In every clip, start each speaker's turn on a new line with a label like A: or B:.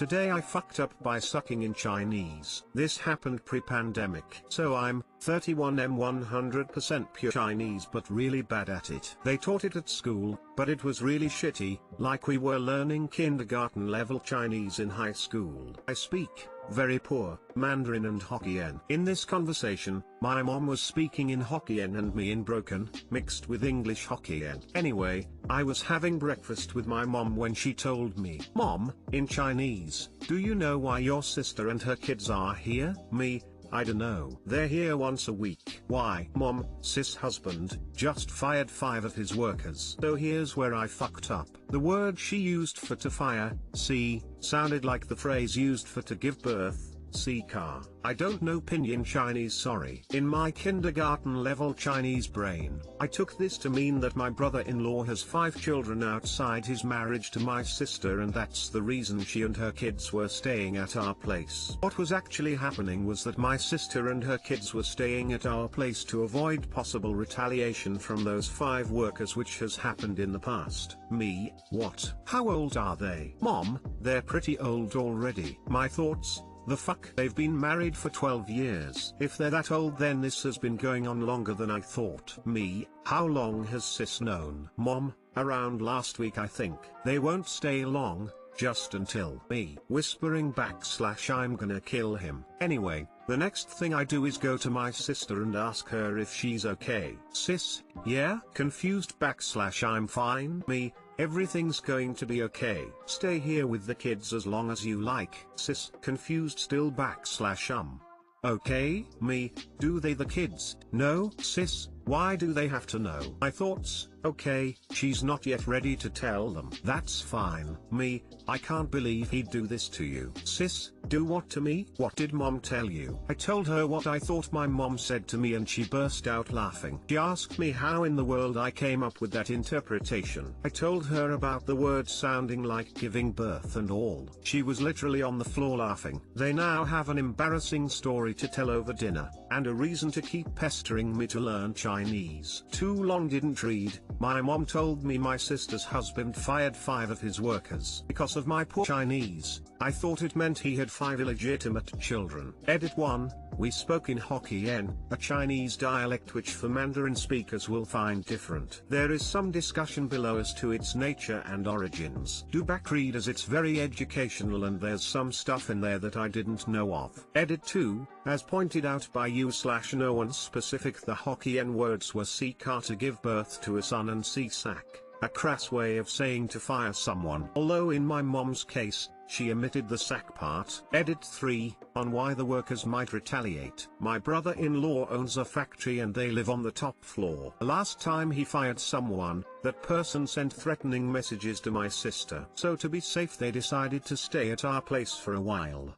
A: Today I fucked up by sucking in Chinese. This happened pre-pandemic. So I'm 31M 100% pure Chinese but really bad at it. They taught it at school, but it was really shitty, like we were learning kindergarten level Chinese in high school. I speak very poor Mandarin and Hokkien. In this conversation, my mom was speaking in Hokkien and me in broken, mixed with English Hokkien. Anyway, I was having breakfast with my mom when she told me, "Mom, in Chinese, do you know why your sister and her kids are here?" Me, "I dunno. They're here once a week." "Why?" "Mom, sis husband just fired 5 of his workers." So here's where I fucked up. The word she used for to fire, see, sounded like the phrase used for to give birth, see car. I don't know pinyin Chinese, sorry. In my kindergarten level Chinese brain, I took this to mean that my brother-in-law has 5 children outside his marriage to my sister, and that's the reason she and her kids were staying at our place. What was actually happening was that my sister and her kids were staying at our place to avoid possible retaliation from those 5 workers, which has happened in the past. Me, what? How old are they? Mom, they're pretty old already. My thoughts? The fuck? They've been married for 12 years. If they're that old, then this has been going on longer than I thought. Me, how long has sis known? Mom, around last week I think. They won't stay long, just until. Me, whispering / I'm gonna kill him. Anyway, the next thing I do is go to my sister and ask her if she's okay. Sis, yeah? Confused / I'm fine. Me, everything's going to be okay. Stay here with the kids as long as you like. Sis, confused still / okay? Me, do they the kids? No. Sis, why do they have to know? My thoughts, okay, she's not yet ready to tell them. That's fine. Me, I can't believe he'd do this to you. Sis, do what to me? What did mom tell you? I told her what I thought my mom said to me and she burst out laughing. She asked me how in the world I came up with that interpretation. I told her about the word sounding like giving birth and all. She was literally on the floor laughing. They now have an embarrassing story to tell over dinner, and a reason to keep pestering me to learn Chinese. Too long didn't read. My mom told me my sister's husband fired 5 of his workers because of my poor Chinese. I thought it meant he had 5 illegitimate children. Edit 1, we spoke in Hokkien, a Chinese dialect which for Mandarin speakers will find different. There is some discussion below as to its nature and origins. Do back read as it's very educational and there's some stuff in there that I didn't know of. Edit 2, as pointed out by you / no one specific, the Hokkien words were see car to give birth to a son and see sack, a crass way of saying to fire someone. Although in my mom's case, she omitted the sack part. Edit 3, on why the workers might retaliate. My brother-in-law owns a factory and they live on the top floor. The last time he fired someone, that person sent threatening messages to my sister. So to be safe they decided to stay at our place for a while.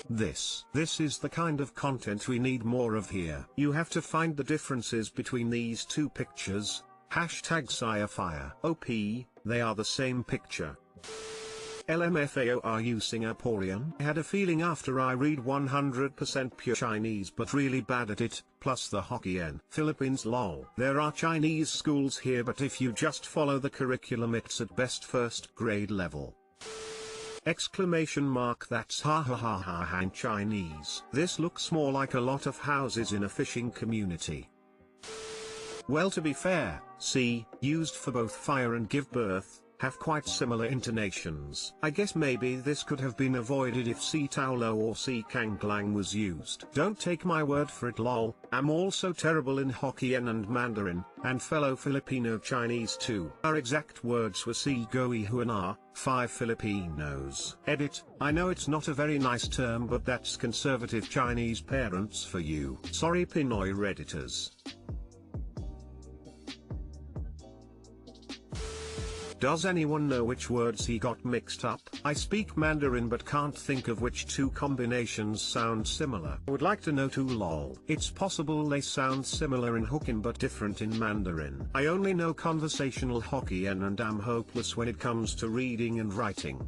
A: This is the kind of content we need more of here. You have to find the differences between these 2 pictures. #SciFire. OP, they are the same picture. LMFAO, are you Singaporean? I had a feeling after I read 100% pure Chinese but really bad at it, plus the Hokkien. Philippines lol. There are Chinese schools here but if you just follow the curriculum it's at best 1st grade level. Exclamation mark, that's ha ha ha ha ha in Chinese. This looks more like a lot of houses in a fishing community. Well, to be fair, see, used for both fire and give birth, have quite similar intonations. I guess maybe this could have been avoided if si taulo or si kanglang was used. Don't take my word for it lol, I'm also terrible in Hokkien and Mandarin, and fellow Filipino Chinese too. Our exact words were si goi huana, 5 Filipinos. Edit, I know it's not a very nice term but that's conservative Chinese parents for you. Sorry Pinoy Redditors. Does anyone know which words he got mixed up? I speak Mandarin but can't think of which 2 combinations sound similar. I would like to know too lol. It's possible they sound similar in Hokkien but different in Mandarin. I only know conversational Hokkien and am hopeless when it comes to reading and writing.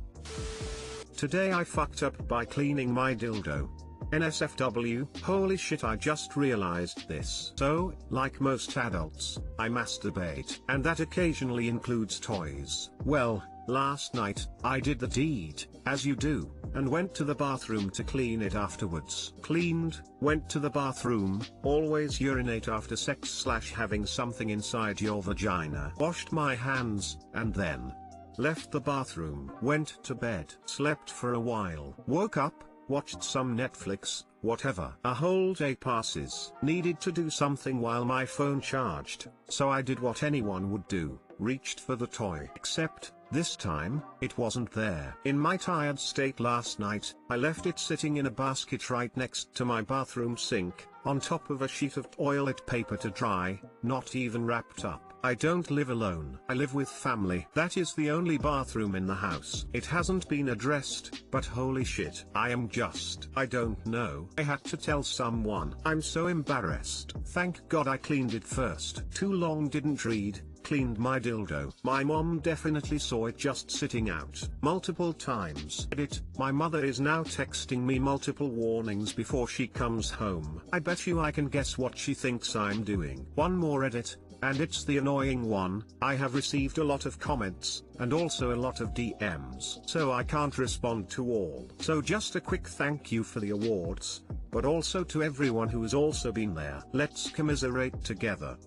A: Today I fucked up by cleaning my dildo. NSFW, holy shit, I just realized this. So, like most adults, I masturbate, and that occasionally includes toys. Well, Last night, I did the deed, as you do, and went to the bathroom to clean it afterwards. Cleaned, went to the bathroom, always urinate after sex / having something inside your vagina. Washed my hands, and then left the bathroom. Went to bed. Slept for a while. Woke up, watched some Netflix, whatever. A whole day passes. Needed to do something while my phone charged, so I did what anyone would do, reached for the toy. Except, this time, it wasn't there. In my tired state last night, I left it sitting in a basket right next to my bathroom sink, on top of a sheet of toilet paper to dry, not even wrapped up. I don't live alone. I live with family. That is the only bathroom in the house. It hasn't been addressed, but holy shit. I don't know. I had to tell someone. I'm so embarrassed. Thank God I cleaned it first. Too long didn't read. Cleaned my dildo. My mom definitely saw it just sitting out multiple times. My mother is now texting me multiple warnings before she comes home. I bet you I can guess what she thinks I'm doing. One more edit, and it's the annoying one. I have received a lot of comments, and also a lot of DMs, so I can't respond to all. So just a quick thank you for the awards, but also to everyone who has also been there. Let's commiserate together.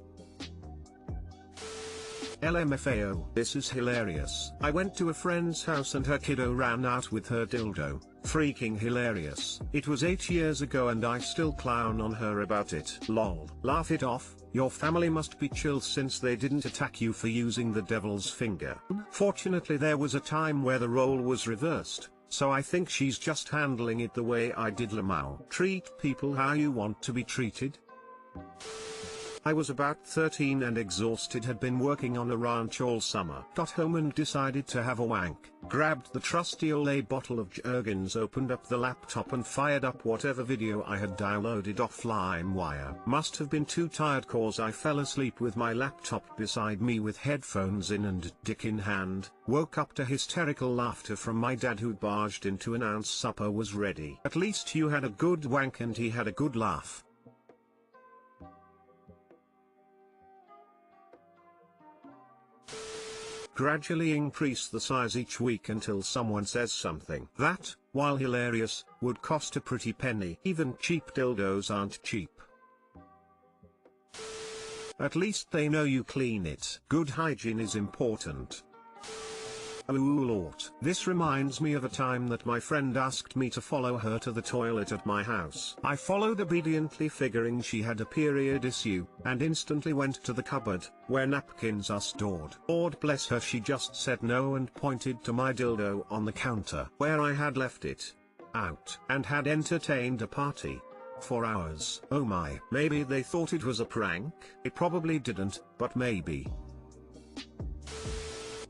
A: LMFAO, this is hilarious. I went to a friend's house and her kiddo ran out with her dildo. Freaking hilarious. It was 8 years ago and I still clown on her about it. Lol. Laugh it off. Your family must be chill since they didn't attack you for using the devil's finger. Fortunately there was a time where the role was reversed, so I think she's just handling it the way I did Lamau. Treat people how you want to be treated. I was about 13 and exhausted, had been working on a ranch all summer. Got home and decided to have a wank. Grabbed the trusty Olay bottle of Jergens, opened up the laptop and fired up whatever video I had downloaded off LimeWire. Must have been too tired cause I fell asleep with my laptop beside me with headphones in and dick in hand. Woke up to hysterical laughter from my dad who barged in to announce supper was ready. At least you had a good wank and he had a good laugh. Gradually increase the size each week until someone says something that, while hilarious, would cost a pretty penny. Even cheap dildos aren't cheap. At least they know you clean it. Good hygiene is important. Oh Lord. This reminds me of a time that my friend asked me to follow her to the toilet at my house. I followed obediently, figuring she had a period issue, and instantly went to the cupboard, where napkins are stored. Lord bless her, she just said no and pointed to my dildo on the counter, where I had left it out, and had entertained a party for hours. Oh my. Maybe they thought it was a prank? It probably didn't, but maybe.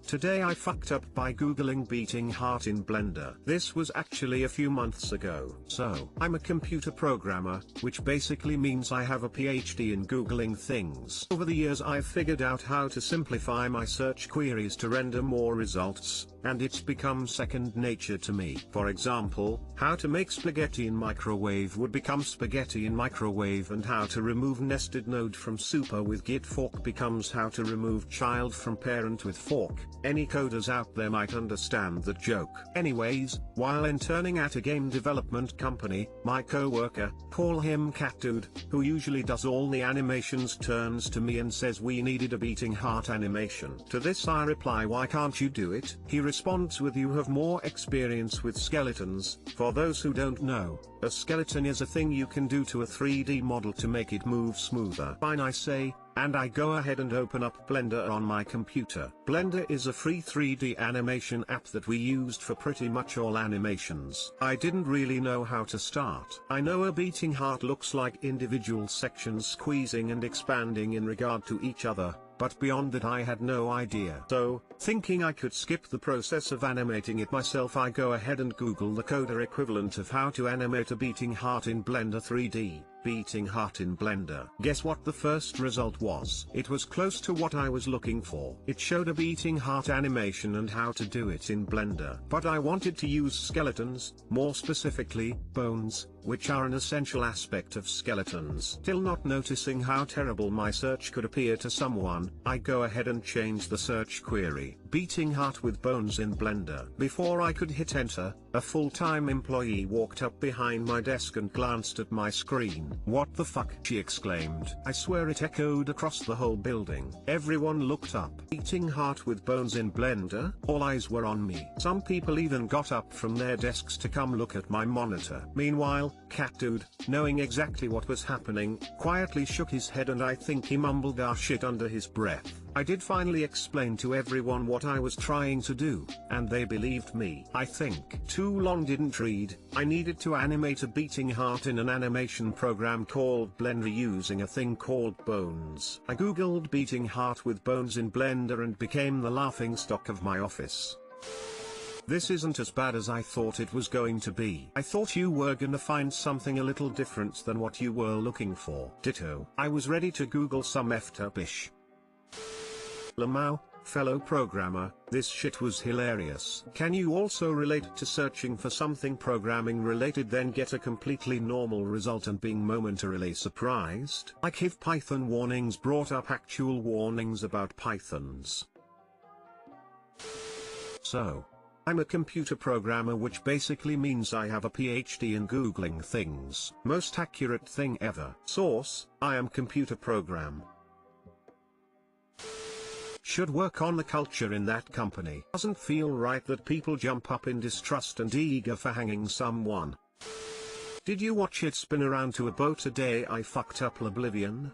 A: Today I fucked up by googling beating heart in Blender. This was actually a few months ago. So, I'm a computer programmer, which basically means I have a PhD in googling things. Over the years I've figured out how to simplify my search queries to render more results, and it's become second nature to me. For example, how to make spaghetti in microwave would become spaghetti in microwave, and how to remove nested node from super with git fork becomes how to remove child from parent with fork. Any coders out there might understand that joke. Anyways, while interning at a game development company, my co-worker, call him Cat Dude, who usually does all the animations, turns to me and says we needed a beating heart animation. To this I reply, why can't you do it? He responds with, you have more experience with skeletons. For those who don't know, a skeleton is a thing you can do to a 3D model to make it move smoother. Fine, I say, and I go ahead and open up Blender on my computer. Blender is a free 3D animation app that we used for pretty much all animations. I didn't really know how to start. I know a beating heart looks like individual sections squeezing and expanding in regard to each other, but beyond that I had no idea. So, thinking I could skip the process of animating it myself, I go ahead and Google the coder equivalent of how to animate a beating heart in Blender 3D. Beating heart in Blender. Guess what the first result was? It was close to what I was looking for. It showed a beating heart animation and how to do it in Blender. But I wanted to use skeletons, more specifically, bones, which are an essential aspect of skeletons. Still not noticing how terrible my search could appear to someone, I go ahead and change the search query, beating heart with bones in blender. Before I could hit enter, a full-time employee walked up behind my desk and glanced at my screen. "What the fuck?" she exclaimed. I swear it echoed across the whole building. Everyone looked up. Beating heart with bones in blender? All eyes were on me. Some people even got up from their desks to come look at my monitor. Meanwhile, Cat Dude, knowing exactly what was happening, quietly shook his head and I think he mumbled "ah shit" under his breath. I did finally explain to everyone what I was trying to do, and they believed me. I think. Too long didn't read. I needed to animate a beating heart in an animation program called Blender using a thing called Bones. I googled beating heart with bones in Blender and became the laughingstock of my office. This isn't as bad as I thought it was going to be. I thought you were gonna find something a little different than what you were looking for. Ditto. I was ready to Google some effed up-ish. Lamau, fellow programmer, this shit was hilarious. Can you also relate to searching for something programming related then get a completely normal result and being momentarily surprised? Like if Python warnings brought up actual warnings about Pythons. So, I'm a computer programmer, which basically means I have a PhD in Googling things. Most accurate thing ever. Source, I am computer program. Should work on the culture in that company. Doesn't feel right that people jump up in distrust and eager for hanging someone. Did you watch it spin around to about a day I fucked up Oblivion?